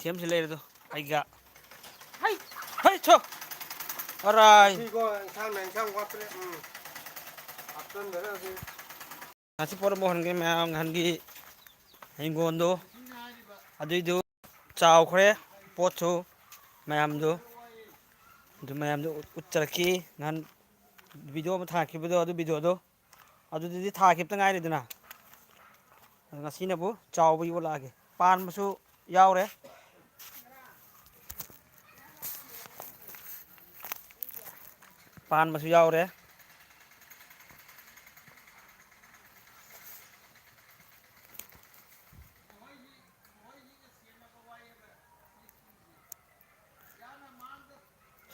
ꯁꯦꯝꯁꯤ ꯂꯩꯔꯦꯗꯣ ꯑꯩꯒ ꯍꯩ ꯍꯩ ꯊꯣ ꯑꯔꯥꯏ ꯉꯁꯤ ꯄꯣꯔꯝ ꯍꯟꯒꯦ ꯃꯌꯥꯝ ꯅꯍꯥꯟꯒꯤ ꯍꯤꯡꯒꯣꯜꯗꯣ ꯑꯗꯨꯏꯗꯨ ꯆꯥꯎꯈ꯭ꯔꯦ ꯄꯣꯠꯁꯨ ꯃꯌꯥꯝꯗꯨ ꯑꯗꯨ ꯃꯌꯥꯝꯗꯨ ꯎꯠꯆꯔꯛꯈꯤ ꯅꯍꯥꯟ ꯚꯤꯗꯤꯑꯣ ꯑꯃ ꯊꯥꯈꯤꯕꯗꯣ ꯑꯗꯨ ꯚꯤꯗꯤꯑꯣꯗꯣ ꯑꯗꯨꯗꯤ ꯊꯥꯈꯤꯕꯇ ꯉꯥꯏꯔꯤꯗꯅ ꯉꯁꯤꯅꯕꯨ ꯆꯥꯎꯕ ꯌꯣꯜꯂꯛꯑꯒꯦ ꯄꯥꯟꯕꯁꯨ ꯌꯥꯎꯔꯦ ꯄꯥꯟꯕꯁꯨ ꯌꯥꯎꯔꯦ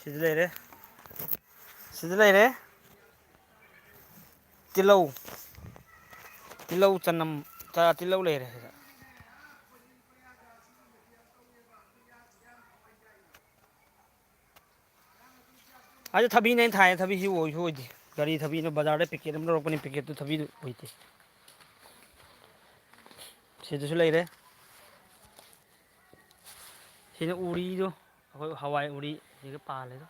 ꯁꯤꯗ ꯂꯩꯔꯦ ꯁꯤꯗ ꯂꯩꯔꯦ ꯇꯤꯜꯍꯧ ꯇꯤꯜꯍꯧ ꯆꯅꯝ ꯇꯤꯜꯍꯧ ꯂꯩꯔꯦ ꯁꯤꯗ ꯑꯗꯨ ꯊꯕꯤꯅꯦ ꯑꯩꯅ ꯊꯥꯏꯌꯦ ꯊꯕꯤꯁꯤ ꯑꯣꯏꯁꯨ ꯑꯣꯏꯗꯦ ꯀꯔꯤ ꯊꯕꯤꯅꯣ ꯕꯖꯥꯔꯗ ꯄꯦꯀꯦꯠ ꯑꯃ ꯂꯧꯔꯛꯄꯅꯤ ꯄꯦꯀꯦꯠꯇꯨ ꯊꯕꯤꯗꯨ ꯑꯣꯏꯗꯦ ꯁꯤꯗꯁꯨ ꯂꯩꯔꯦ ꯁꯤꯅ ꯎꯔꯤꯗꯣ ꯑꯩꯈꯣꯏ ꯍꯋꯥꯏ ꯎꯔꯤ ꯁꯤꯒ ꯄꯥꯜꯂꯦꯗꯣ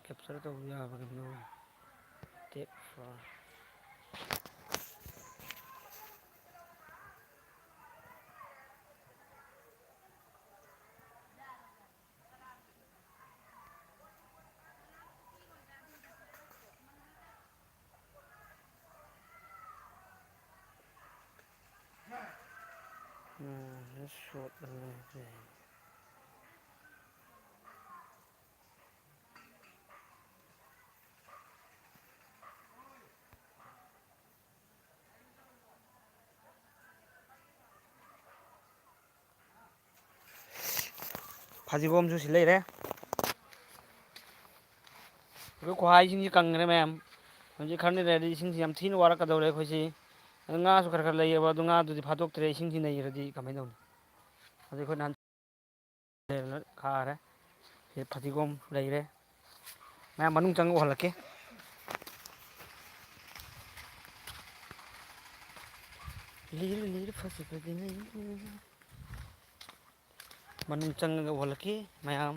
ꯀꯦꯞꯆꯔ ꯇꯧꯕ ꯌꯥꯕꯒꯩꯅꯣ ꯇꯦꯞ ꯁꯣꯠ ꯐꯗꯤꯒꯣꯝꯁꯨ ꯁꯤ ꯂꯩꯔꯦ ꯑꯩꯈꯣꯏ ꯈꯨꯍꯥꯏꯁꯤꯡꯁꯤ ꯀꯪꯈ꯭ꯔꯦ ꯃꯌꯥꯝ ꯍꯧꯖꯤꯛ ꯈꯔꯅꯤ ꯂꯩꯔꯗꯤ ꯏꯁꯤꯡꯁꯤ ꯌꯥꯝ ꯊꯤꯅ ꯋꯥꯔꯛꯀꯗꯧꯔꯦ ꯑꯩꯈꯣꯏꯁꯤ ꯑꯗꯨ ꯉꯥꯁꯨ ꯈꯔ ꯈꯔ ꯂꯩꯌꯦꯕ ꯑꯗꯨ ꯉꯥꯗꯨꯗꯤ ꯐꯥꯗꯣꯛꯇ꯭ꯔꯦ ꯏꯁꯤꯡꯁꯤ ꯅꯩꯈ꯭ꯔꯗꯤ ꯀꯃꯥꯏꯅ ꯇꯧꯅꯤ ꯑꯗꯨ ꯑꯩꯈꯣꯏ ꯅꯍꯥꯟ ꯈꯥꯔꯦ ꯁꯤ ꯐꯗꯤꯒꯣꯝ ꯂꯩꯔꯦ ꯃꯌꯥꯝ ꯃꯅꯨꯡ ꯆꯪꯉ ꯎꯍꯜꯂꯛꯀꯦ ꯂꯤꯔ ꯂꯤꯔ ꯐꯖꯕꯅꯤ ꯃꯅꯨꯡ ꯆꯪꯉꯒ ꯎꯍꯜꯂꯛꯀꯤ ꯃꯌꯥꯝ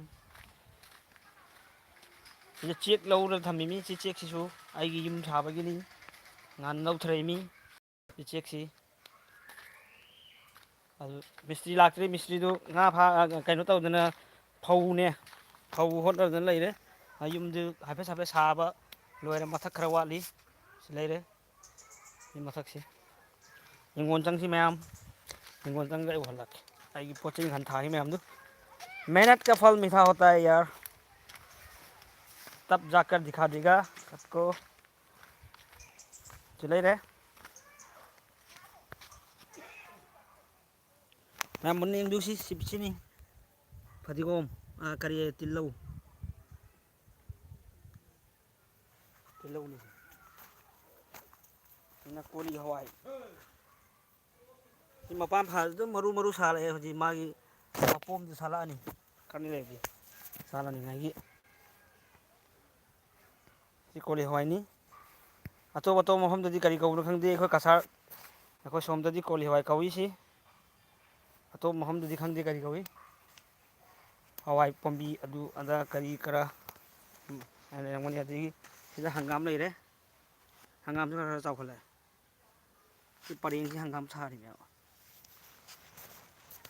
ꯁꯤꯗ ꯆꯦꯛ ꯂꯧꯔꯒ ꯊꯝꯃꯤꯃꯤ ꯁꯤ ꯆꯦꯛꯁꯤꯁꯨ ꯑꯩꯒꯤ ꯌꯨꯝ ꯁꯥꯕꯒꯤꯅꯤ ꯉꯍꯥꯟ ꯂꯧꯊꯔꯛꯏꯃꯤ ꯆꯦꯛꯁꯤ ꯑꯗꯨ ꯃꯤꯁꯇ꯭ꯔꯤ ꯂꯥꯛꯇ꯭ꯔꯤ ꯃꯤꯁꯇ꯭ꯔꯤꯗꯨ ꯉꯥ ꯀꯩꯅꯣ ꯇꯧꯗꯅ ꯐꯧꯅꯦ ꯐꯧ ꯍꯣꯠꯅꯗꯅ ꯂꯩꯔꯦ ꯌꯨꯝꯗꯨ ꯍꯥꯏꯐꯦꯠ ꯍꯥꯏꯐꯦꯠ ꯁꯥꯕ ꯂꯣꯏꯔꯦ ꯃꯊꯛ ꯈꯔ ꯋꯥꯠꯂꯤ ꯁꯤ ꯂꯩꯔꯦ ꯁꯤ ꯃꯊꯛꯁꯤ ꯍꯤꯡꯒꯣꯜ ꯆꯪꯁꯤ ꯃꯌꯥꯝ ꯍꯤꯡꯒꯣꯜ ꯆꯪꯗ ꯑꯩ ꯎꯍꯜꯂꯛꯀꯦ ꯑꯩꯒꯤ ꯄꯣꯠ ꯆꯩ ꯍꯥꯟ ꯊꯥꯈꯤ ꯃꯌꯥꯝꯗꯨ ꯃꯦꯍꯅꯠ ꯀ ꯐꯜ ꯃꯤꯊꯥ ꯍꯣꯇꯥ ꯍꯦ ꯌꯥꯔ ꯇꯞ ꯖꯥꯀꯔ ꯗꯤꯈꯥ ꯗꯦꯒꯥ ꯑꯞꯀꯣ ꯁꯤ ꯂꯩꯔꯦ ꯃꯌꯥꯝ ꯃꯨꯟꯅ ꯌꯦꯡꯕꯤꯌꯨ ꯁꯤꯅꯤ ꯐꯗꯤꯒꯣꯝ ꯀꯔꯤ ꯇꯤꯜꯍꯧ ꯇꯤꯜꯍꯧꯅꯤ ꯁꯤꯅ ꯀꯣꯂꯤ ꯍꯋꯥꯏ ꯁꯤ ꯃꯄꯥꯟ ꯐꯥꯜꯗꯨ ꯃꯔꯨ ꯃꯔꯨ ꯁꯥꯔꯛꯑꯦ ꯍꯧꯖꯤꯛ ꯃꯥꯒꯤ ꯃꯄꯣꯝꯗꯨ ꯁꯥꯠꯂꯛꯑꯅꯤ ꯈꯔꯅꯤ ꯂꯩꯔꯗꯤ ꯁꯥꯠꯂꯅꯤꯉꯥꯏꯒꯤ ꯁꯤ ꯀꯣꯂꯤ ꯍꯋꯥꯏꯅꯤ ꯑꯇꯣꯞ ꯑꯇꯣꯞꯄ ꯃꯐꯝꯗꯗꯤ ꯀꯔꯤ ꯀꯧꯕꯅꯣ ꯈꯪꯗꯦ ꯑꯩꯈꯣꯏ ꯀꯁꯥꯔ ꯑꯩꯈꯣꯏ ꯁꯣꯝꯗꯗꯤ ꯀꯣꯂꯤ ꯍꯋꯥꯏ ꯀꯧꯏꯁꯤ ꯑꯇꯣꯞꯄ ꯃꯐꯝꯗꯗꯤ ꯈꯪꯗꯦ ꯀꯔꯤ ꯀꯧꯏ ꯍꯋꯥꯏ ꯄꯥꯝꯕꯤ ꯑꯗꯨ ꯑꯗꯥ ꯀꯔꯤ ꯀꯔꯥ ꯂꯩꯔꯝꯒꯅꯤ ꯑꯗꯒꯤ ꯁꯤꯗ ꯍꯪꯒꯥꯝ ꯂꯩꯔꯦ ꯍꯪꯒꯥꯝꯁꯨ ꯈꯔ ꯈꯔ ꯆꯥꯎꯈꯠꯂꯛꯑꯦ ꯁꯤ ꯄꯔꯦꯡꯁꯤ ꯍꯪꯒꯥꯝ ꯊꯥꯔꯤꯅꯦꯕ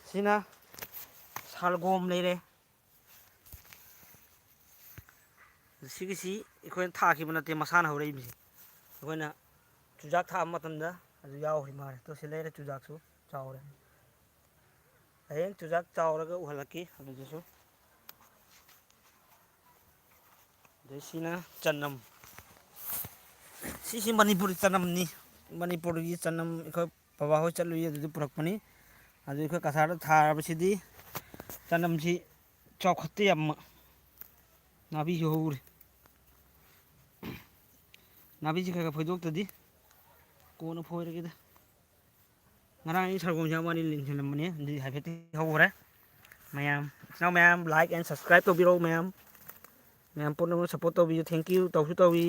ꯁꯤꯅ ꯁꯜꯒꯣꯝ ꯂꯩꯔꯦ ꯁꯤꯒꯤꯁꯤ ꯑꯩꯈꯣꯏꯅ ꯊꯥꯈꯤꯕ ꯅꯠꯇꯦ ꯃꯁꯥꯅ ꯍꯧꯔꯛꯏꯕꯁꯤ ꯑꯩꯈꯣꯏꯅ ꯆꯨꯖꯥꯛ ꯊꯥꯕ ꯃꯇꯝꯗ ꯑꯗꯨ ꯌꯥꯎꯔꯤ ꯃꯥꯜꯂꯦ ꯇꯣ ꯁꯤ ꯂꯩꯔꯦ ꯆꯨꯖꯥꯛꯁꯨ ꯆꯥꯎꯔꯦ ꯍꯌꯦꯡ ꯆꯨꯖꯥꯛ ꯆꯥꯎꯔꯒ ꯎꯍꯜꯂꯛꯀꯤ ꯑꯗꯨꯗꯨꯁꯨ ꯑꯗꯩ ꯁꯤꯅ ꯆꯅꯝ ꯁꯤꯁꯤ ꯃꯅꯤꯄꯨꯔꯤ ꯆꯅꯝꯅꯤ ꯃꯅꯤꯄꯨꯔꯒꯤ ꯆꯅꯝ ꯑꯩꯈꯣꯏ ꯕꯕꯥꯍꯣꯏ ꯆꯠꯂꯨꯏ ꯑꯗꯨꯗ ꯄꯨꯔꯛꯄꯅꯤ ꯑꯗꯨ ꯑꯩꯈꯣꯏ ꯀꯁꯥꯔꯗ ꯊꯥꯔꯕꯁꯤꯗꯤ ꯆꯅꯝꯁꯤ ꯆꯥꯎꯈꯠꯇꯦ ꯌꯥꯝꯅ ꯅꯥꯕꯤꯁꯨ ꯍꯧꯔꯤ ꯅꯥꯄꯤꯁꯤ ꯈꯔ ꯈꯔ ꯐꯣꯏꯗꯣꯛꯇꯗꯤ ꯀꯣꯟꯅ ꯐꯣꯏꯔꯒꯦꯗ ꯉꯔꯥꯡ ꯑꯩ ꯁꯔꯒꯣꯝꯁꯦ ꯑꯃ ꯑꯅꯤ ꯂꯤꯡꯁꯤꯜꯂꯝꯕꯅꯤ ꯑꯗꯨꯗꯤ ꯍꯥꯏꯐꯦꯠꯇꯤ ꯍꯧꯈ꯭ꯔꯦ ꯃꯌꯥꯝ ꯏꯆꯤꯟꯅꯥꯎ ꯃꯌꯥꯝ ꯂꯥꯏꯛ ꯑꯦꯟ ꯁꯕꯁꯀ꯭ꯔꯥꯏꯞ ꯇꯧꯕꯤꯔꯛꯎ ꯃꯌꯥꯝ ꯃꯌꯥꯝ ꯄꯨꯝꯅꯃꯛ ꯁꯞꯄꯣꯔꯠ ꯇꯧꯕꯤꯌꯨ ꯊꯦꯡꯀ꯭ꯌꯨ ꯇꯧꯁꯨ ꯇꯧꯏ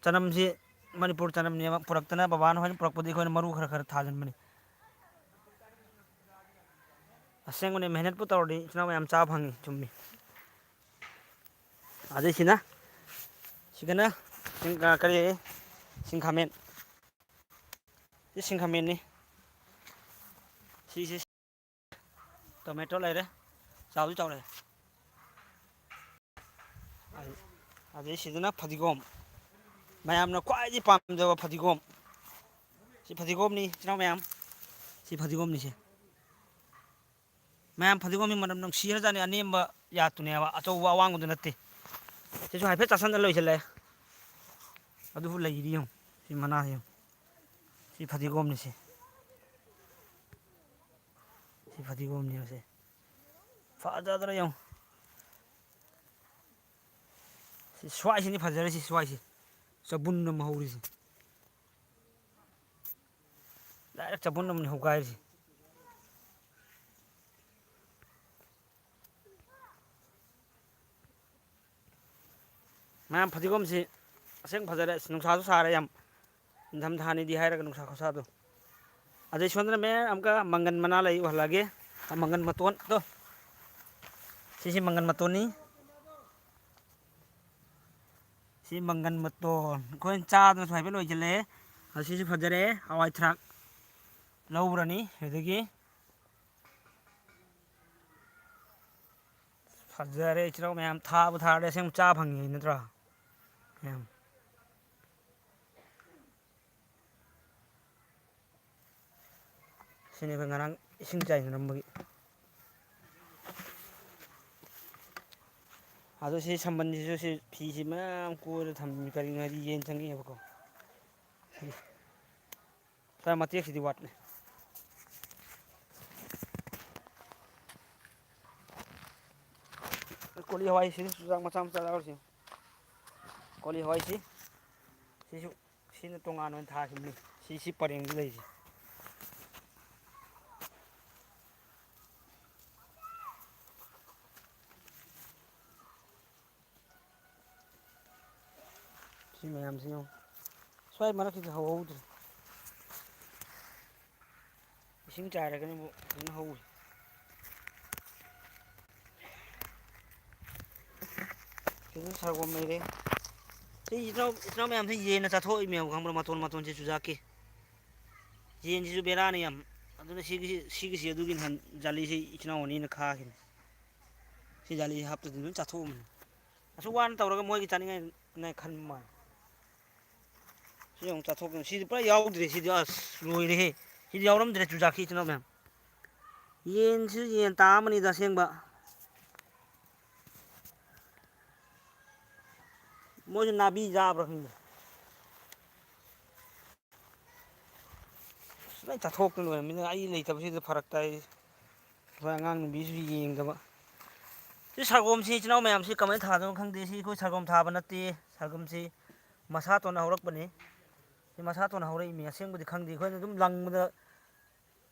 ꯆꯅꯝꯁꯤ ꯃꯅꯤꯄꯨꯔ ꯆꯅꯝꯅꯦꯕ ꯄꯨꯔꯛꯇꯅ ꯕꯕꯥꯅ ꯍꯣꯏꯅ ꯄꯨꯔꯛꯄꯗꯤ ꯑꯩꯈꯣꯏꯅ ꯃꯔꯨ ꯈꯔ ꯈꯔ ꯊꯥꯖꯤꯟꯕꯅꯤ ꯑꯁꯦꯡꯕꯅꯤ ꯃꯦꯍꯅꯠꯄꯨ ꯇꯧꯔꯗꯤ ꯏꯆꯤꯟ ꯏꯅꯥꯎ ꯃꯌꯥꯝ ꯆꯥꯕ ꯐꯪꯉꯤ ꯆꯨꯝꯃꯤ ꯑꯗꯩꯁꯤꯅ ꯁꯤꯒꯅ ꯀꯔꯤ ꯁꯤꯡꯈꯥꯃꯦꯟ ꯁꯤ ꯁꯤꯡꯈꯥꯃꯦꯟꯅꯤ ꯁꯤꯁꯦ ꯇꯣꯃꯦꯇꯣ ꯂꯩꯔꯦ ꯆꯥꯎꯗꯤ ꯆꯥꯎꯔꯛꯑꯦ ꯑꯗꯩ ꯁꯤꯗꯅ ꯐꯗꯤꯒꯣꯝ ꯃꯌꯥꯝꯅ ꯈ꯭ꯋꯥꯏꯗꯒꯤ ꯄꯥꯝꯖꯕ ꯐꯗꯤꯒꯣꯝ ꯁꯤ ꯐꯗꯤꯒꯣꯝꯅꯤ ꯏꯆꯤꯟ ꯏꯅꯥꯎ ꯃꯌꯥꯝ ꯁꯤ ꯐꯗꯤꯒꯣꯝꯅꯤꯁꯦ ꯃꯌꯥꯝ ꯐꯗꯤꯒꯣꯝꯒꯤ ꯃꯅꯝ ꯅꯨꯡꯁꯤꯔꯖꯥꯠꯅꯤ ꯑꯅꯦꯝꯕ ꯌꯥꯠꯇꯨꯅꯦꯕ ꯑꯆꯧꯕ ꯑꯋꯥꯡꯕꯗꯨ ꯅꯠꯇꯦ ꯁꯤꯁꯨ ꯍꯥꯏꯐꯦꯠ ꯆꯥꯁꯤꯟꯅ ꯂꯣꯏꯁꯤꯜꯂꯛꯑꯦ ꯑꯗꯨꯕꯨ ꯂꯩꯔꯤ ꯌꯦꯡꯉꯨ ꯁꯤ ꯃꯅꯥꯁꯤ ꯌꯦꯡꯉꯨ ꯁꯤ ꯐꯗꯤꯒꯣꯝꯅꯤ ꯁꯤ ꯐꯗꯤꯒꯣꯝꯅꯦꯕꯁꯦ ꯐꯖꯗ꯭ꯔꯥ ꯌꯦꯡꯉꯨ ꯁꯤ ꯁ꯭ꯋꯥꯏꯁꯤꯅꯤ ꯐꯖꯔꯤꯁꯤ ꯁ꯭ꯋꯥꯏꯁꯤ ꯆꯕꯨꯟ ꯑꯃ ꯍꯧꯔꯤꯁꯤ ꯗꯥꯏꯔꯦꯛ ꯆꯕꯨꯟ ꯑꯃꯅꯤ ꯍꯧꯒꯥꯏꯔꯤꯁꯤ ꯃꯌꯥꯝ ꯐꯗꯤꯒꯣꯝꯁꯤ ꯑꯁꯦꯡ ꯐꯖꯔꯦ ꯅꯨꯡꯁꯥꯁꯨ ꯁꯥꯔꯦ ꯌꯥꯝ ꯅꯤꯡꯊꯝꯊꯥꯅꯤꯗꯤ ꯍꯥꯏꯔꯒ ꯅꯨꯡꯁꯥ ꯈꯨꯁꯥꯗꯣ ꯑꯗꯩ ꯁꯣꯝꯗꯅ ꯃꯌꯥꯝ ꯑꯃꯨꯛꯀ ꯃꯪꯒꯟ ꯃꯅꯥ ꯂꯩ ꯎꯍꯜꯂꯛꯑꯒꯦ ꯃꯪꯒꯟ ꯃꯇꯣꯟꯗꯣ ꯁꯤꯁꯤ ꯃꯪꯒꯟ ꯃꯇꯣꯟꯅꯤ ꯁꯤ ꯃꯪꯒꯟ ꯃꯇꯣꯟ ꯑꯩꯈꯣꯏꯅ ꯆꯥꯗꯅꯁꯨ ꯍꯥꯏꯐꯦꯠ ꯂꯣꯏꯁꯤꯜꯂꯛꯑꯦ ꯑꯁꯤꯁꯨ ꯐꯖꯔꯦ ꯍꯋꯥꯏ ꯊꯔꯥꯛ ꯂꯧꯔꯅꯤ ꯑꯗꯒꯤ ꯐꯖꯔꯦ ꯏꯆꯤꯜ ꯏꯅꯥꯎ ꯃꯌꯥꯝ ꯊꯥꯕꯨ ꯊꯥꯔꯗꯤ ꯑꯁꯦꯡꯕ ꯆꯥ ꯐꯪꯉꯤ ꯅꯠꯇ꯭ꯔꯥ ꯃꯌꯥꯝ ꯁꯤꯅꯤ ꯑꯩꯈꯣꯏ ꯉꯔꯥꯡ ꯏꯁꯤꯡ ꯆꯥꯏꯅꯔꯝꯕꯒꯤ ꯑꯗꯣ ꯁꯤ ꯁꯝꯕꯟꯁꯤꯁꯨ ꯁꯤ ꯐꯤꯁꯤ ꯃꯌꯥꯝ ꯀꯣꯏꯔ ꯊꯝꯃꯤ ꯀꯔꯤꯒꯤꯅꯣ ꯍꯥꯏꯗꯤ ꯌꯦꯟ ꯆꯪꯉꯛꯑꯦꯕꯀꯣ ꯁ꯭ꯋꯥꯏ ꯃꯇꯦꯛꯁꯤꯗꯤ ꯋꯥꯠꯂꯤ ꯀꯣꯂꯤ ꯍꯋꯥꯏꯁꯤꯅ ꯆꯨꯖꯥꯛ ꯃꯆꯥ ꯃꯆꯥ ꯌꯥꯎꯔꯤꯁꯤ ꯀꯣꯂꯤ ꯍꯋꯥꯏꯁꯤ ꯁꯤꯁꯨ ꯁꯤꯅ ꯇꯣꯉꯥꯟꯅ ꯑꯣꯏꯅ ꯊꯥꯈꯤꯕꯅꯤ ꯁꯤ ꯄꯔꯦꯡꯗ ꯂꯩꯔꯤꯁꯤ ꯁꯤ ꯃꯌꯥꯝꯁꯤ ꯌꯦꯡꯉꯨ ꯁ꯭ꯋꯥꯏ ꯃꯔꯛꯁꯤꯗꯤ ꯍꯧꯍꯧꯗ꯭ꯔꯦ ꯏꯁꯤꯡ ꯆꯥꯏꯔꯒꯅ ꯑꯃꯨꯛ ꯐꯖꯅ ꯍꯧꯏ ꯁꯤꯗ ꯁꯥꯒꯣꯝ ꯂꯩꯔꯦ ꯁꯤ ꯏꯆꯤꯜ ꯏꯅꯥꯎ ꯃꯌꯥꯝꯁꯤ ꯌꯦꯟꯅ ꯆꯥꯊꯣꯛꯏꯃꯦꯕ ꯈꯪꯕ꯭ꯔꯥ ꯃꯇꯣꯟ ꯃꯇꯣꯟꯁꯤ ꯆꯨꯖꯥꯛꯀꯤ ꯌꯦꯟꯁꯤꯁꯨ ꯕꯦꯔꯥꯅꯤ ꯌꯥꯝ ꯑꯗꯨꯅ ꯁꯤꯒꯤꯁꯤ ꯑꯗꯨꯒꯤ ꯅꯍꯥꯟ ꯖꯥꯂꯤꯁꯤ ꯏꯆꯤꯜ ꯏꯅꯥꯎ ꯑꯅꯤꯅ ꯈꯥꯈꯤꯕꯅꯤ ꯁꯤ ꯖꯥꯂꯤ ꯍꯥꯞꯇꯗꯤ ꯂꯣꯏ ꯆꯥꯊꯣꯛꯑꯝꯅꯤ ꯑꯁꯨꯛ ꯋꯥꯅ ꯇꯧꯔꯒ ꯃꯣꯏꯒꯤ ꯆꯥꯅꯤꯡꯉꯥꯏ ꯈꯟꯕ ꯃꯥꯜꯂꯦ ꯁꯤ ꯑꯃꯨꯛ ꯆꯥꯊꯣꯛꯇꯅ ꯁꯤꯗꯤ ꯄꯨꯔꯥ ꯌꯥꯎꯗ꯭ꯔꯦ ꯁꯤꯗꯤ ꯑꯁ ꯂꯣꯏꯔꯦꯍꯦ ꯁꯤꯗꯤ ꯌꯥꯎꯔꯝꯗ꯭ꯔꯦ ꯆꯨꯖꯥꯛꯀꯤ ꯏꯆꯤꯜ ꯏꯅꯥꯎ ꯃꯌꯥꯝ ꯌꯦꯟꯁꯤꯁꯨ ꯌꯦꯟ ꯇꯥꯑꯃꯅꯤꯗ ꯑꯁꯦꯡꯕ ꯃꯣꯏꯁꯨ ꯅꯥꯕꯤ ꯆꯥꯕ꯭ꯔꯥ ꯈꯪꯗꯦ ꯂꯣꯏ ꯆꯥꯊꯣꯛꯇꯅ ꯂꯣꯏꯔꯝꯃꯤꯅ ꯑꯩ ꯂꯩꯇꯕꯁꯤꯗ ꯐꯔꯛ ꯇꯥꯏ ꯑꯩꯈꯣꯏ ꯑꯉꯥꯡ ꯅꯨꯕꯤꯁꯨ ꯌꯦꯡꯗꯕ ꯁꯤ ꯁꯥꯒꯣꯝꯁꯤ ꯏꯆꯤꯜ ꯏꯅꯥꯎ ꯃꯌꯥꯝꯁꯤ ꯀꯃꯥꯏꯅ ꯊꯥꯗꯅꯣ ꯈꯪꯗꯦ ꯁꯤ ꯑꯩꯈꯣꯏ ꯁꯥꯒꯣꯝ ꯊꯥꯕ ꯅꯠꯇꯦ ꯁꯥꯒꯣꯝꯁꯤ ꯃꯁꯥꯇꯣꯟꯅ ꯍꯧꯔꯛꯄꯅꯤ ꯁꯤ ꯃꯁꯥꯇꯣꯟꯅ ꯍꯧꯔꯛꯏꯃꯤ ꯑꯁꯦꯡꯕꯗꯤ ꯈꯪꯗꯦ ꯑꯩꯈꯣꯏꯅ ꯑꯗꯨꯝ ꯂꯪꯕꯗ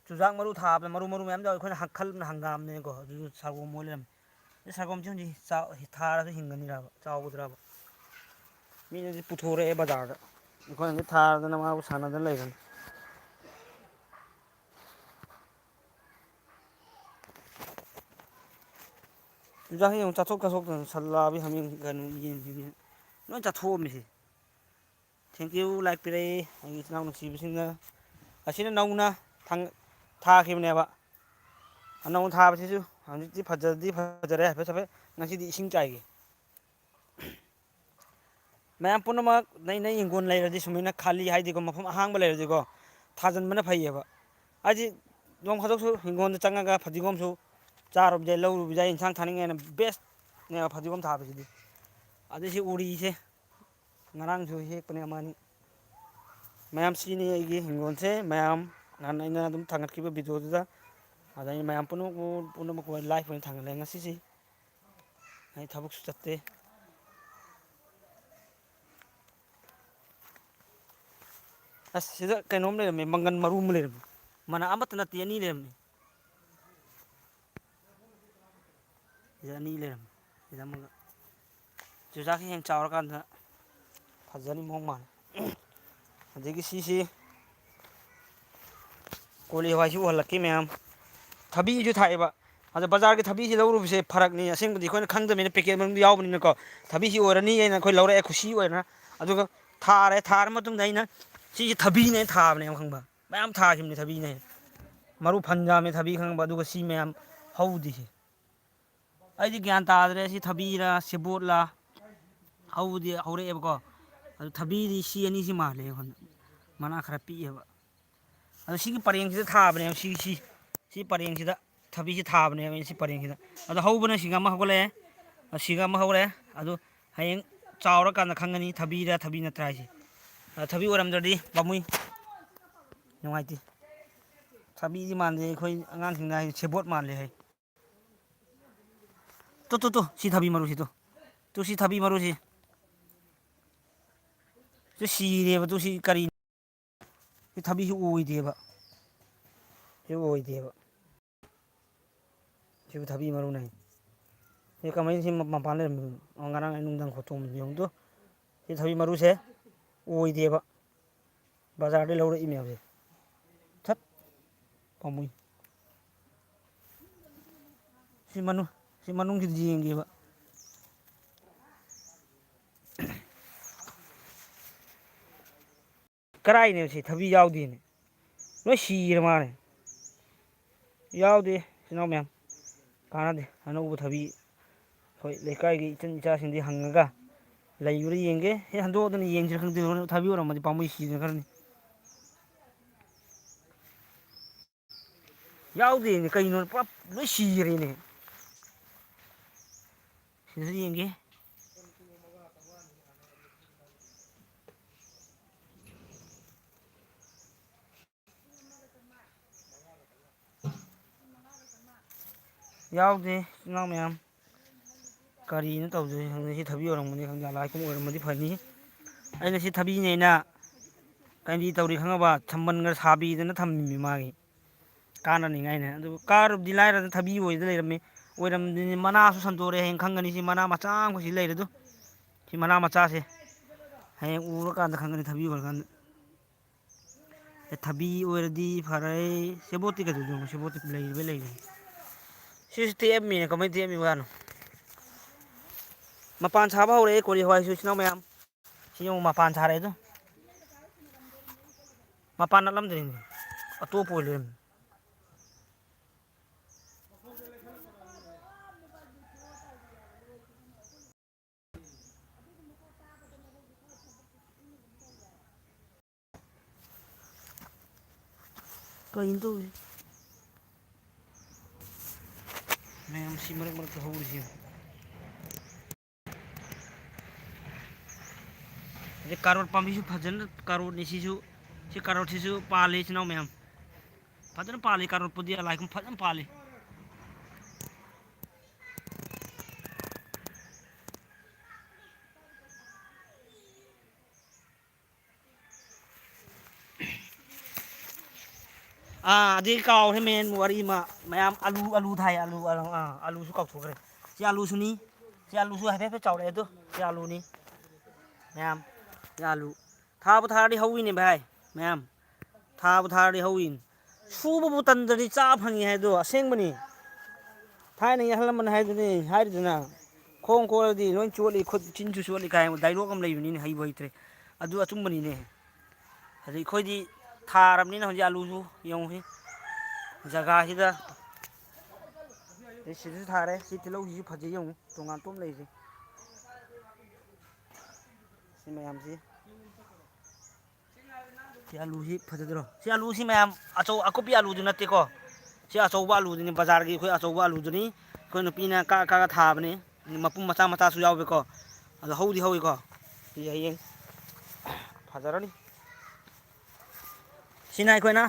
ꯆꯨꯖꯥꯛ ꯃꯔꯨ ꯊꯥꯕꯗ ꯃꯔꯨ ꯃꯌꯥꯝ ꯌꯥꯎꯏ ꯑꯩꯈꯣꯏꯅ ꯈꯜꯕꯅ ꯍꯪꯒꯥꯝꯅꯦꯀꯣ ꯑꯗꯨꯁꯨ ꯁꯥꯒꯣꯝ ꯑꯣꯏ ꯂꯩꯔꯝꯃꯦ ꯁꯥꯒꯣꯝꯁꯤ ꯍꯧꯖꯤꯛ ꯊꯥꯔꯒ ꯍꯤꯡꯒꯅꯤꯔꯕ ꯆꯥꯎꯒꯗ꯭ꯔꯕ ꯃꯤꯅꯗꯤ ꯄꯨꯊꯣꯔꯛꯑꯦ ꯕꯖꯥꯔꯗ ꯑꯩꯈꯣꯏꯅꯗꯤ ꯊꯥꯗꯅ ꯃꯥꯕꯨ ꯁꯥꯟꯅꯗꯅ ꯂꯩꯕꯅꯤ ꯆꯨꯖꯥꯛꯁꯤ ꯌꯦꯡꯉꯨ ꯆꯥꯊꯣꯛ ꯁꯟ ꯂꯥꯛꯑꯕ ꯍꯥꯃꯦꯡ ꯀꯩꯅꯣ ꯌꯦꯟꯁꯤꯡꯁꯤ ꯂꯣꯏ ꯆꯥꯊꯣꯛꯑꯝꯃꯤꯁꯤ ꯊꯦꯡꯀ꯭ꯌꯨ ꯂꯥꯏꯛ ꯄꯤꯔꯛꯏ ꯑꯩꯒꯤ ꯏꯆꯤꯜ ꯏꯅꯥꯎ ꯅꯨꯡꯁꯤꯕꯁꯤꯡꯅ ꯑꯁꯤꯅ ꯅꯧꯅ ꯊꯥꯈꯤꯕꯅꯦꯕ ꯅꯧꯅ ꯊꯥꯕꯁꯤꯁꯨ ꯍꯧꯖꯤꯛꯇꯤ ꯐꯖꯗꯤ ꯐꯖꯔꯦ ꯍꯥꯏꯐꯦꯠ ꯍꯥꯏꯐꯦꯠ ꯉꯁꯤꯗꯤ ꯏꯁꯤꯡ ꯆꯥꯏꯈꯤ ꯃꯌꯥꯝ ꯄꯨꯝꯅꯃꯛ ꯅꯣꯏ ꯌꯦꯡꯒꯣꯟ ꯂꯩꯔꯗꯤ ꯁꯨꯃꯥꯏꯅ ꯈꯥꯜꯂꯤ ꯍꯥꯏꯗꯤꯀꯣ ꯃꯐꯝ ꯑꯍꯥꯡꯕ ꯂꯩꯔꯗꯤꯀꯣ ꯊꯥꯖꯤꯟꯕꯅ ꯐꯩꯌꯦꯕ ꯍꯥꯏꯗꯤ ꯅꯣꯡ ꯈꯥꯗꯣꯛꯁꯨ ꯍꯤꯡꯒꯣꯜꯗ ꯆꯪꯉꯒ ꯐꯗꯤꯒꯣꯝꯁꯨ ꯆꯥꯔꯨꯕꯁ ꯌꯥꯏ ꯂꯧꯔꯨꯕꯁꯨ ꯌꯥꯏ ꯏꯟꯁꯥꯡ ꯊꯥꯅꯤꯡꯉꯥꯏꯅ ꯕꯦꯁꯅꯦꯕ ꯐꯗꯤꯒꯣꯝ ꯊꯥꯕꯁꯤꯗꯤ ꯑꯗꯨꯏꯁꯤ ꯎꯔꯤꯁꯦ ꯉꯔꯥꯡꯁꯨ ꯍꯦꯛꯄꯅꯦ ꯑꯃꯅꯤ ꯃꯌꯥꯝ ꯁꯤꯅꯤ ꯑꯩꯒꯤ ꯍꯤꯡꯒꯣꯜꯁꯦ ꯃꯌꯥꯝ ꯅꯍꯥꯟ ꯑꯩꯅ ꯑꯗꯨꯝ ꯊꯥꯒꯠꯈꯤꯕ ꯚꯤꯗꯤꯑꯣꯗꯨꯗ ꯑꯗ ꯑꯩꯅ ꯃꯌꯥꯝ ꯄꯨꯝꯅꯃꯛ ꯂꯥꯏꯐ ꯑꯣꯏꯅ ꯊꯥꯡꯒꯠꯂꯦ ꯉꯁꯤꯁꯤ ꯑꯩ ꯊꯕꯛꯁꯨ ꯆꯠꯇꯦ ꯑꯁ ꯁꯤꯗ ꯀꯩꯅꯣꯝ ꯂꯩꯔꯝꯃꯦ ꯃꯪꯒꯟ ꯃꯔꯨ ꯑꯃ ꯂꯩꯔꯝꯃꯦ ꯃꯅꯥ ꯑꯃꯠꯇ ꯅꯠꯇꯦ ꯑꯅꯤ ꯂꯩꯔꯝꯃꯦ ꯁꯤꯗ ꯑꯅꯤ ꯂꯩꯔꯝꯃꯦ ꯁꯤꯗ ꯑꯃꯒ ꯆꯨꯖꯥꯛꯁꯤ ꯍꯌꯦꯡ ꯆꯥꯎꯔꯀꯥꯟꯗ ꯐꯖꯅꯤ ꯃꯑꯣꯡ ꯃꯥꯜꯂꯦ ꯑꯗꯒꯤ ꯁꯤꯁꯤ ꯀꯣꯂꯤ ꯍꯋꯥꯏꯁꯤ ꯎꯍꯜꯂꯛꯀꯦ ꯃꯌꯥꯝ ꯊꯕꯤꯁꯨ ꯊꯥꯏꯑꯦꯕ ꯑꯗꯣ ꯕꯖꯥꯔꯒꯤ ꯊꯕꯤꯁꯤ ꯂꯧꯔꯨꯕꯁꯦ ꯐꯔꯛꯅꯤ ꯑꯁꯦꯡꯕꯗꯤ ꯑꯩꯈꯣꯏꯅ ꯈꯪꯗꯕꯅꯤꯅ ꯄꯦꯀꯦꯠ ꯃꯅꯨꯡꯗ ꯌꯥꯎꯕꯅꯤꯅꯀꯣ ꯊꯕꯤꯁꯤ ꯑꯣꯏꯔꯅꯤ ꯍꯥꯏꯅ ꯑꯩꯈꯣꯏ ꯂꯧꯔꯛꯑꯦ ꯈꯨꯁꯤ ꯑꯣꯏꯔꯅ ꯑꯗꯨꯒ ꯊꯥꯔ ꯃꯇꯨꯡꯗ ꯑꯩꯅ ꯁꯤꯁꯦ ꯊꯕꯤꯅꯦꯅ ꯊꯥꯕꯅꯦꯕ ꯈꯪꯕ ꯃꯌꯥꯝ ꯊꯥꯈꯤꯕꯅꯤ ꯊꯕꯤꯅꯦ ꯃꯔꯨ ꯐꯟ ꯌꯥꯝꯃꯦ ꯊꯕꯤ ꯈꯪꯕ ꯑꯗꯨꯒ ꯁꯤ ꯃꯌꯥꯝ ꯍꯧꯗꯦꯁꯤ ꯑꯩꯗꯤ ꯒ꯭ꯌꯥꯟ ꯇꯥꯗ꯭ꯔꯦ ꯁꯤ ꯊꯕꯤꯔꯥ ꯁꯦꯕꯣꯠꯂꯥ ꯍꯧꯕꯗꯤ ꯍꯧꯔꯛꯑꯦꯕꯀꯣ ꯑꯗꯨ ꯊꯕꯤꯗꯤ ꯁꯤ ꯑꯅꯤꯁꯤ ꯃꯥꯜꯂꯦ ꯑꯩꯉꯣꯟꯗ ꯃꯅꯥ ꯈꯔ ꯄꯤꯛꯑꯦꯕ ꯑꯗꯣ ꯁꯤꯒꯤ ꯄꯔꯦꯡꯁꯤꯗ ꯊꯥꯕꯅꯦꯕ ꯁꯤ ꯄꯔꯦꯡꯁꯤꯗ ꯊꯕꯤꯁꯤ ꯊꯥꯕꯅꯦꯕ ꯑꯩꯅ ꯁꯤ ꯄꯔꯦꯡꯁꯤꯗ ꯑꯗꯣ ꯍꯧꯕꯅ ꯁꯤꯒ ꯑꯃ ꯍꯧꯒꯠꯂꯛꯑꯦ ꯁꯤꯒ ꯑꯃ ꯍꯧꯔꯦ ꯑꯗꯨ ꯍꯌꯦꯡ ꯆꯥꯎꯔꯀꯥꯟꯗ ꯈꯪꯒꯅꯤ ꯊꯕꯤꯔ ꯊꯕꯤ ꯅꯠꯇ꯭ꯔꯥ ꯍꯥꯏꯁꯦ ꯊꯕꯤ ꯑꯣꯏꯔꯝꯗ꯭ꯔꯗꯤ ꯄꯥꯝꯃꯨꯏ ꯅꯨꯡꯉꯥꯏꯇꯦ ꯊꯕꯤꯗꯤ ꯃꯥꯟꯗꯦ ꯑꯩꯈꯣꯏ ꯑꯉꯥꯡꯁꯤꯡꯅ ꯍꯥꯏ ꯁꯦꯕꯣꯠ ꯃꯥꯜꯂꯦ ꯍꯥꯏ ꯇꯨ ꯁꯤ ꯊꯥꯕꯤ ꯃꯔꯨꯁꯤ ꯇꯨ ꯁꯤ ꯊꯥꯕꯤ ꯃꯔꯨꯁꯤ ꯁꯤꯔꯦꯕ ꯇꯨ ꯁꯤ ꯀꯔꯤ ꯁꯤ ꯊꯕꯤꯁꯤ ꯑꯣꯏꯗꯦꯕ ꯁꯤ ꯑꯣꯏꯗꯦꯕ ꯁꯤꯕꯨ ꯊꯕꯤ ꯃꯔꯨꯅꯦ ꯁꯤ ꯀꯃꯥꯏꯅ ꯁꯤ ꯃꯄꯥꯟ ꯂꯩꯔꯝꯃꯤꯅꯣ ꯉꯔꯥꯡ ꯑꯩ ꯅꯨꯡꯗꯥꯡ ꯈꯣꯠꯇꯣꯡꯕꯗ ꯌꯦꯡꯉꯨꯗꯨ ꯁꯤ ꯊꯕꯤ ꯃꯔꯨꯁꯦ ꯑꯣꯏꯗꯦꯕ ꯕꯖꯥꯔꯗꯩ ꯂꯧꯔꯛꯏ ꯃꯌꯥꯝꯁꯦ ꯊꯠ ꯄꯥꯝꯃꯨꯏ ꯁꯤ ꯃꯅꯨꯡꯁꯤꯗ ꯌꯦꯡꯒꯦꯕ ꯀꯔꯥꯏꯅꯦꯕ ꯁꯤ ꯊꯕꯤ ꯌꯥꯎꯗꯦꯅꯦ ꯂꯣꯏ ꯁꯤꯈ꯭ꯔ ꯃꯥꯜꯂꯦ ꯌꯥꯎꯗꯦ ꯏꯆꯤꯜ ꯏꯅꯥꯎ ꯃꯌꯥꯝ ꯀꯥꯟꯅꯗꯦ ꯑꯅꯧꯕ ꯊꯕꯤ ꯑꯩꯈꯣꯏ ꯂꯩꯀꯥꯏꯒꯤ ꯏꯆꯟ ꯏꯆꯥꯁꯤꯡꯗꯤ ꯍꯪꯉꯒ ꯂꯩꯕ꯭ꯔꯥ ꯌꯦꯡꯒꯦ ꯍꯦ ꯍꯟꯗꯣꯛꯑꯗꯅ ꯌꯦꯡꯁꯤꯔ ꯈꯪꯗꯦ ꯊꯕꯤ ꯑꯣꯏꯔꯝꯃꯗꯤ ꯄꯥꯝꯃꯨꯏ ꯁꯤꯖꯈ꯭ꯔꯅꯤ ꯌꯥꯎꯗꯦꯅꯦ ꯀꯩꯅꯣ ꯄꯨꯔꯥ ꯂꯣꯏ ꯁꯤꯈꯔꯦꯅꯦ ꯁꯤꯗꯁꯨ ꯌꯦꯡꯒꯦ ꯌꯥꯎꯗꯦ ꯏꯆꯤꯜ ꯏꯅꯥꯎ ꯃꯌꯥꯝ ꯀꯔꯤꯅꯣ ꯇꯧꯗꯣꯏꯁꯦ ꯈꯪꯗꯦ ꯁꯤ ꯊꯕꯤ ꯑꯣꯏꯔꯝꯒꯅꯤ ꯈꯪꯗꯦ ꯂꯥꯏꯈꯨꯝ ꯑꯣꯏꯔꯝꯃꯗꯤ ꯐꯅꯤ ꯑꯩꯅ ꯁꯤ ꯊꯕꯤꯅꯦꯅ ꯀꯔꯤ ꯇꯧꯔꯤ ꯈꯪꯉꯕ ꯊꯝꯕꯜꯒ ꯁꯥꯕꯤꯗꯅ ꯊꯝꯃꯤꯃꯤ ꯃꯥꯒꯤ ꯀꯥꯟꯅꯅꯤꯡꯉꯥꯏꯅꯦ ꯑꯗꯨ ꯀꯥꯔꯨꯕꯗꯤ ꯂꯥꯏꯔꯗꯅ ꯊꯕꯤ ꯑꯣꯏꯗꯅ ꯂꯩꯔꯝꯃꯤ ꯑꯣꯏꯔꯝꯗꯅꯤ ꯃꯅꯥꯁꯨ ꯁꯟꯗꯣꯔꯛꯑꯦ ꯍꯌꯦꯡ ꯈꯪꯒꯅꯤ ꯁꯤ ꯃꯅꯥ ꯃꯆꯥ ꯑꯃꯈꯛ ꯁꯤ ꯂꯩꯔꯦ ꯑꯗꯨ ꯁꯤ ꯃꯅꯥ ꯃꯆꯥꯁꯦ ꯍꯌꯦꯡ ꯎꯔꯀꯥꯟꯗ ꯈꯪꯒꯅꯤ ꯊꯕꯤ ꯑꯣꯏꯔꯀꯥꯟꯗ ꯊꯕꯤ ꯑꯣꯏꯔꯗꯤ ꯐꯔꯦ ꯁꯦꯕꯣꯠꯇꯤ ꯀꯩꯗꯧꯗꯣꯏꯅꯣ ꯁꯦꯕꯣꯠꯇꯤ ꯂꯩꯔꯤꯕ ꯂꯩꯔꯤ ꯁꯤꯁꯨ ꯇꯦꯛꯑꯝꯃꯤꯅꯦ ꯀꯃꯥꯏꯅ ꯇꯦꯛꯑꯝꯃꯤꯕꯅꯣ ꯃꯄꯥꯟ ꯁꯥꯕ ꯍꯧꯔꯛꯑꯦ ꯀꯣꯂꯤ ꯍꯋꯥꯏꯁꯨ ꯏꯆꯤꯜ ꯏꯅꯥꯎ ꯃꯌꯥꯝ ꯁꯤ ꯑꯃꯨꯛ ꯃꯄꯥꯟ ꯁꯥꯔꯛꯑꯦ ꯑꯗꯨ ꯃꯄꯥꯟ ꯅꯠꯂꯝꯗ꯭ꯔꯤꯅꯤ ꯑꯇꯣꯞꯄ ꯑꯣꯏ ꯂꯩꯔꯝꯃꯤ ꯀꯩꯅꯣ ꯇꯧꯔꯤꯁꯦ ꯃꯌꯥꯝ ꯁꯤ ꯃꯔꯛ ꯃꯔꯛꯇ ꯍꯧꯔꯤꯁꯦ ꯑꯗꯩ ꯀꯥꯔꯣꯠ ꯄꯥꯝꯕꯤꯁꯨ ꯐꯖꯅ ꯀꯥꯔꯣꯠꯅꯤ ꯁꯤꯁꯨ ꯁꯤ ꯀꯥꯔꯣꯠꯁꯤꯁꯨ ꯄꯥꯜꯂꯤ ꯏꯆꯤꯜ ꯏꯅꯥꯎ ꯃꯌꯥꯝ ꯐꯖꯅ ꯄꯥꯜꯂꯤ ꯀꯥꯔꯣꯠꯄꯨꯗꯤ ꯂꯥꯏꯈꯨꯝ ꯐꯖꯅ ꯄꯥꯜꯂꯤ ꯑꯗꯨꯗꯩ ꯀꯥꯎꯈ꯭ꯔꯦ ꯃꯦꯟ ꯋꯥꯔꯤ ꯑꯃ ꯃꯌꯥꯝ ꯑꯂꯨ ꯊꯥꯏ ꯑꯂꯨꯁꯨ ꯀꯥꯎꯊꯣꯛꯈ꯭ꯔꯦ ꯁꯤ ꯑꯂꯨꯁꯨꯅꯤ ꯁꯤ ꯑꯂꯨꯁꯨ ꯍꯥꯏꯐꯦꯠ ꯍꯥꯏꯐꯦꯠ ꯆꯥꯎꯔꯛꯑꯦ ꯑꯗꯣ ꯁꯤ ꯑꯂꯨꯅꯤ ꯃꯌꯥꯝ ꯁꯤ ꯑꯂꯨ ꯊꯥꯕꯨ ꯊꯥꯔꯗꯤ ꯍꯧꯋꯤꯅꯦ ꯚꯥꯏ ꯃꯌꯥꯝ ꯊꯥꯕꯨ ꯊꯥꯔꯗꯤ ꯍꯧꯋꯤꯅꯦ ꯁꯨꯕꯕꯨ ꯇꯟꯗ꯭ꯔꯗꯤ ꯆꯥ ꯐꯪꯉꯤ ꯍꯥꯏꯗꯣ ꯑꯁꯦꯡꯕꯅꯤ ꯊꯥꯏꯅꯒꯤ ꯑꯍꯜ ꯂꯃꯟ ꯍꯥꯏꯗꯨꯅꯤ ꯍꯥꯏꯔꯤꯗꯨꯅ ꯈꯣꯡ ꯈꯣꯠꯂꯗꯤ ꯂꯣꯏ ꯆꯣꯠꯂꯤ ꯈꯨꯠ ꯆꯤꯟꯁꯨ ꯆꯣꯠꯂꯤ ꯀꯥꯏ ꯗꯥꯏꯂꯣꯛ ꯑꯃ ꯂꯩꯕꯅꯤꯅꯦ ꯍꯩꯕꯨ ꯍꯩꯇ꯭ꯔꯦ ꯑꯗꯨ ꯑꯆꯨꯝꯕꯅꯤꯅꯦ ꯑꯗꯩ ꯑꯩꯈꯣꯏꯗꯤ ꯊꯥꯔꯕꯅꯤꯅ ꯍꯧꯖꯤꯛ ꯑꯂꯨꯁꯨ ꯌꯦꯡꯉꯨꯁꯤ ꯖꯒꯥꯁꯤꯗ ꯑꯗꯩ ꯁꯤꯗꯁꯨ ꯊꯥꯔꯦ ꯁꯤ ꯇꯤꯜꯍꯧꯁꯤꯁꯨ ꯐꯖꯩ ꯌꯦꯡꯉꯨ ꯇꯣꯉꯥꯟ ꯇꯣꯡ ꯂꯩꯔꯤꯁꯦ ꯁꯤ ꯃꯌꯥꯝꯁꯤ ꯁꯤ ꯑꯂꯨꯁꯤ ꯐꯖꯗ꯭ꯔꯣ ꯁꯤ ꯑꯂꯨꯁꯤ ꯃꯌꯥꯝ ꯑꯀꯨꯞꯄꯤ ꯑꯂꯨꯗꯨ ꯅꯠꯇꯦꯀꯣ ꯁꯤ ꯑꯆꯧꯕ ꯑꯂꯨꯗꯨꯅꯤ ꯕꯖꯥꯔꯒꯤ ꯑꯩꯈꯣꯏ ꯑꯆꯧꯕ ꯑꯂꯨꯗꯨꯅꯤ ꯑꯩꯈꯣꯏ ꯅꯨꯄꯤꯅ ꯀꯛꯑ ꯀꯛꯑ ꯊꯥꯕꯅꯤ ꯃꯄꯨꯝ ꯃꯆꯥ ꯃꯆꯥꯁꯨ ꯌꯥꯎꯋꯦꯀꯣ ꯑꯗꯣ ꯍꯧꯗꯤ ꯍꯧꯋꯤꯀꯣ ꯁꯤ ꯍꯌꯦꯡ ꯐꯖꯔꯅꯤ ꯁꯤꯅ ꯑꯩꯈꯣꯏꯅ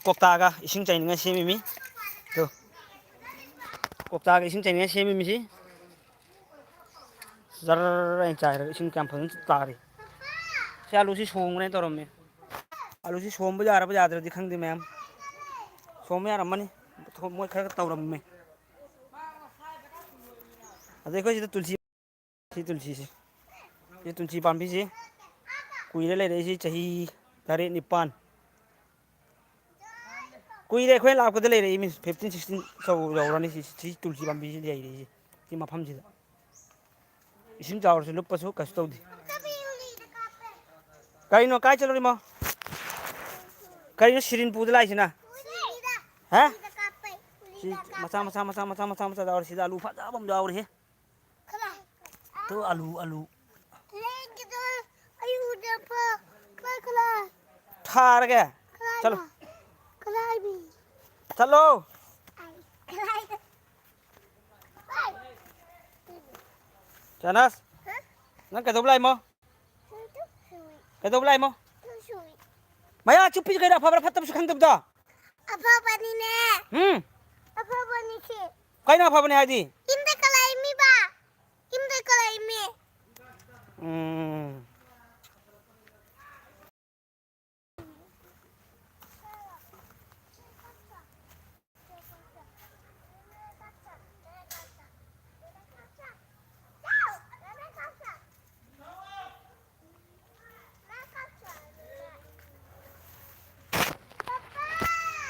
ꯀꯧꯇꯥꯒ ꯏꯁꯤꯡ ꯆꯥꯏꯅꯤꯡꯉꯥꯏ ꯁꯦꯝꯃꯤꯃꯤ ꯑꯗꯣ ꯀꯧꯇꯥꯒ ꯏꯁꯤꯡ ꯆꯥꯏꯅꯤꯡꯉꯥꯏ ꯁꯦꯝꯃꯤꯃꯤꯁꯤ ꯖꯔ ꯍꯥꯏꯅ ꯆꯥꯏꯔꯒ ꯏꯁꯤꯡ ꯀꯌꯥꯝ ꯐꯖꯅ ꯇꯥꯔꯤ ꯁꯤ ꯑꯂꯨꯁꯤ ꯁꯣꯡꯕꯅꯦꯅ ꯇꯧꯔꯝꯃꯤ ꯑꯂꯨꯁꯤ ꯁꯣꯝꯕ ꯌꯥꯔꯕ ꯌꯥꯗ꯭ꯔꯗꯤ ꯈꯪꯗꯦ ꯃꯌꯥꯝ ꯁꯣꯝꯕ ꯌꯥꯔꯝꯃꯅꯤ ꯃꯣꯏ ꯈꯔ ꯇꯧꯔꯝꯃꯦ ꯑꯗꯩ ꯑꯩꯈꯣꯏ ꯁꯤꯗ ꯇꯨꯜꯁꯤ ꯁꯤ ꯇꯨꯜꯁꯤꯁꯤ ꯁꯤ ꯇꯨꯜꯁꯤ ꯄꯥꯝꯕꯤꯁꯤ कुईरे ले रही चाही तारे निपान कुईरे अखोई लापकद ले रही मीन 15 16 सौ यौरानी सी तुलसी पांबी से ले रही सी मफम से इसिम चावर से लुप्पसु कस तौदी कहीं काय चलो री मो कहीं सिरिन पूज लाइसिना हैं मचा मचा मचा मचा मचा मचा जावर सीधा आलू फजा बम जावर है तो आलू आलू ठार गया चलो चलो Chanas nang cái lai mo cái lai mo maya chupi cái apa berapa tapi sekarang tu dah apa bani ne apa bani sih kau nak apa bani hadi imde kalai mi ba imde kalai mi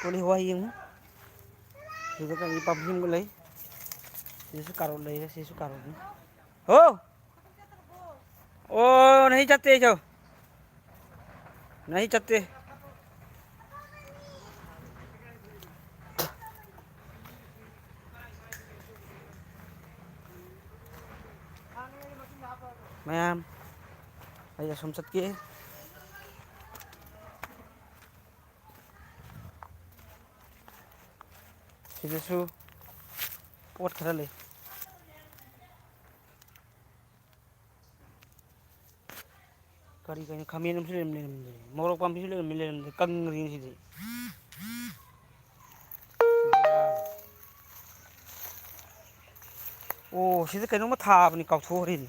Kau ni huai yang itu kan ipap him gulai sih karot lay sih karot ni oh oh नहीं चाहते जो नहीं चाहते ma'am आइए समझ के Sidhu pot खरा ले करी कहीं खमीन से ले मोरो पंप से ले कंग रिंग से ओ सीधे कहीं में था अपनी काउथो रही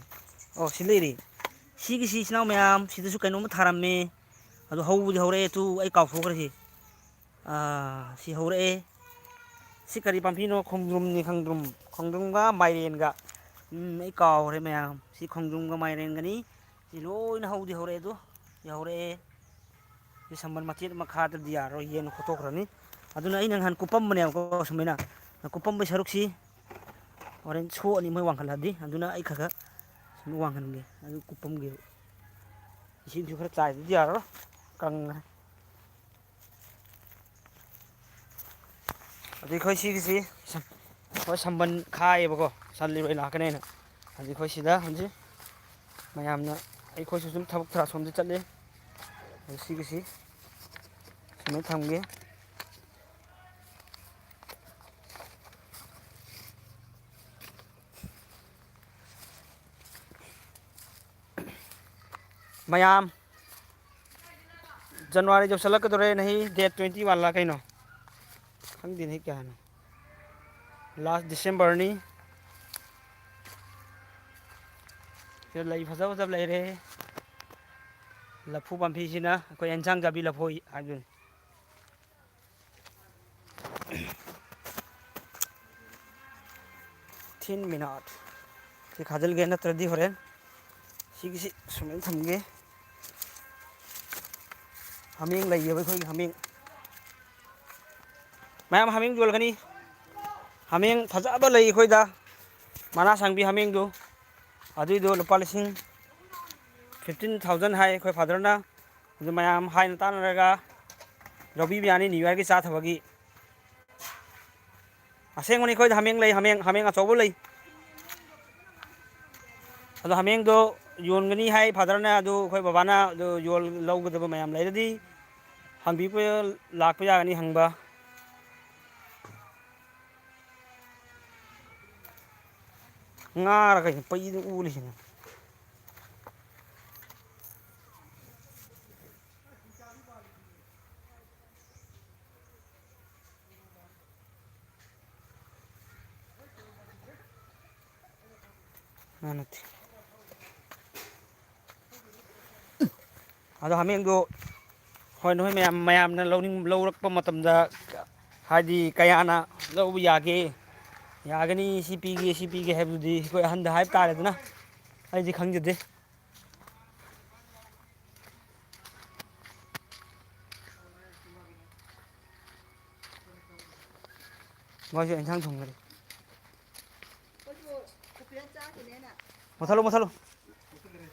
ओ सिले रे सीगी सी स्नाव मैम सीधे सु कहीं में थारा में अदो हाउ हो रहे तू आई काउथो कर सी हो रहे सी करी पंपीनो खोंद्रुम नि खोंद्रुम गा माइरेन गा आई काव रे मैम सी खोंद्रुम गा माइरेन गनी सी लोइन हाउदी हो रहे दो या हो रहे सी संबन मचेत मखा त दिया रो येन खोतोखरनी अदुना आई नंग हन कुपम मने को समेना कुपम बे सरुक्सी ओरेन छो अनि मै वांखलादी अदुना आई खगा सम वांखनगे अदु कुपम गे इसिन जु खरा चाय दिया रो कंग अदि खोइ सिगिसि खोइ संबन खाएबको सल्लि बै लाकने न अदि खोइ सिदा हन्जि मयामना आई खोइ सुम थबक थरा सोमदि चले सिगिसि समे थमगे मयाम जनवरी जब सलक दरे नहीं डेट 20 वाला कइनो खंदी नहीं क्या है लास्ट दिसंबर नी फिर लई फसा फसा लई रे लफू पंपी सिना कोई एंजांग जाबी लफोई आजुन 10 मिनट से खाजल गए ना त्रदी हो रहे सिगी सुमेल थमगे हमिंग लई है कोई हमिंग मैम हमिंग जोलगनी हमिंग फजाब लई कोईदा मना सांगबी हमिंग दो अदुई दो लुपा लिसिंग 15,000 हाई कोई फादरना जो मैम हाई तानरगा रवि बियानी न्यू ईयर की चा थबगी असेंगनी कोई हमिंग लई हमिंग अचौबो लई अदो हमिंग दो योनगनी हाई फादरना अदो कोई बाबाना दो योल लौगदब मैम लैरदी हंबी पे लाख पे जागनी हंगबा ngar cái pai nó u lên mana ti ada hame do hoi no mayam na lâu rak pa matam da hadi kayana lo ya ge यागनी सीपी के हैबुदी कोई हंद हाइप तारे ना आई जी खंग जदे ꯃꯣꯏꯁꯨ ꯏꯟꯁꯥꯡ ꯊꯣꯡꯅꯔꯤ ꯃꯨꯊꯠꯂꯨ ꯃꯨꯊꯠꯂꯨ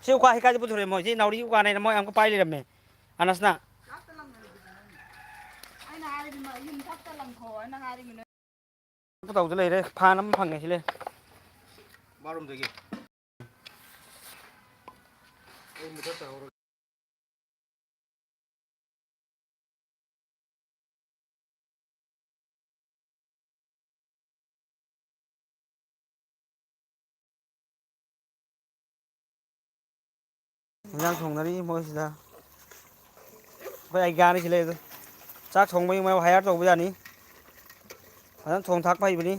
ꯁꯤ ꯎꯀꯥ ꯍꯩꯀꯥꯏꯗꯤ ꯄꯨꯊꯣꯔꯛꯑꯦ ꯃꯣꯏ ꯁꯤ ꯅꯥꯎꯔꯤ ꯎꯀꯥꯅꯦꯅ ꯃꯣꯏ ꯑꯃꯨꯛꯀ ꯄꯥꯏ ꯂꯩꯔꯝꯃꯦ ꯑꯅꯁꯅ ꯇꯧꯗ ꯂꯩꯔꯦ ꯐꯥꯟ ꯑꯃ ꯐꯪꯉꯦ ꯁꯤ ꯂꯩ ꯕꯥꯔꯣꯝꯗꯒꯤ ꯑꯩ ꯃꯨꯊꯠ ꯇꯧꯔꯒꯦ ꯏꯟꯖꯥꯡ ꯊꯣꯡꯅꯔꯤ ꯃꯣꯏꯁꯤꯗ ꯑꯩꯈꯣꯏ ꯑꯩꯒ꯭ꯌꯥꯅꯤ ꯁꯤ ꯂꯩ ꯑꯗꯨ ꯆꯥꯛ ꯊꯣꯡꯕꯒꯤ ꯃꯣꯏ ꯍꯥꯏꯌꯥꯔ ꯇꯧꯕ ꯌꯥꯅꯤ ꯐꯖꯅ ꯊꯣꯡ ꯊꯥꯛꯄ ꯍꯩꯕꯅꯤ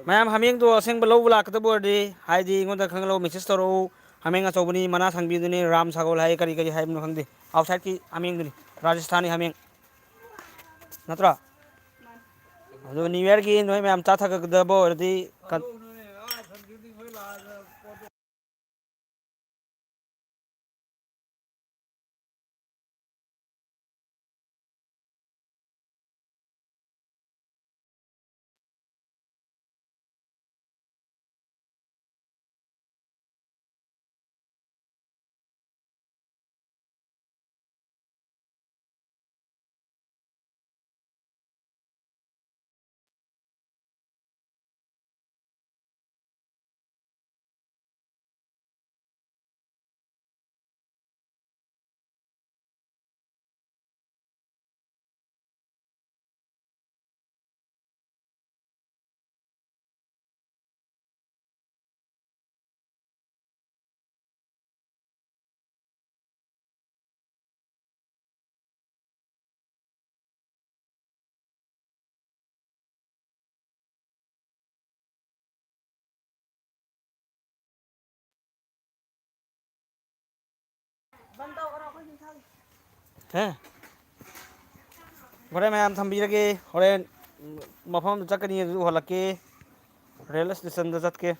ꯃꯌꯥꯝ ꯍꯥꯃꯦꯡꯗꯣ ꯑꯁꯦꯡꯕ ꯂꯧꯕ ꯂꯥꯛꯀꯗꯕ ꯑꯣꯏꯔꯗꯤ ꯍꯥꯏꯗꯤ ꯑꯩꯉꯣꯟꯗ ꯈꯪꯍꯜꯂꯛꯎ ꯃꯦꯁꯦꯁ ꯇꯧꯔꯛꯎ ꯍꯥꯃꯦꯡ ꯑꯆꯧꯕꯅꯤ ꯃꯅꯥ ꯁꯥꯡꯕꯤꯗꯨꯅꯤ ꯔꯥꯝ ꯁꯥꯒꯣꯜ ꯍꯥꯏ ꯀꯔꯤ ꯀꯔꯤ ꯍꯥꯏꯕꯅꯣ ꯈꯪꯗꯦ ꯑꯥꯎꯠꯁꯥꯏꯠꯀꯤ ꯍꯥꯃꯦꯡꯗꯨꯅꯤ ꯔꯥꯖꯁꯊꯥꯅꯤ ꯍꯥꯃꯦꯡ ꯅꯠꯇ꯭ꯔꯣ ꯑꯗꯨ ꯅ꯭ꯌꯨ ꯏꯌꯥꯔꯒꯤ ꯅꯣꯏ ꯃꯌꯥꯝ ꯆꯥꯊꯒꯗꯕ ꯑꯣꯏꯔꯗꯤ ꯍꯣꯔꯦꯟ ꯃꯌꯥꯝ ꯊꯝꯕꯤꯔꯒꯦ ꯍꯣꯔꯦꯟ ꯃꯐꯝꯗ ꯆꯠꯀꯅꯤ ꯑꯗꯨ ꯎꯍꯜꯂꯛꯀꯦ ꯔꯦꯜꯋꯦ ꯏꯁꯇꯦꯁꯟꯗ ꯆꯠꯀꯦ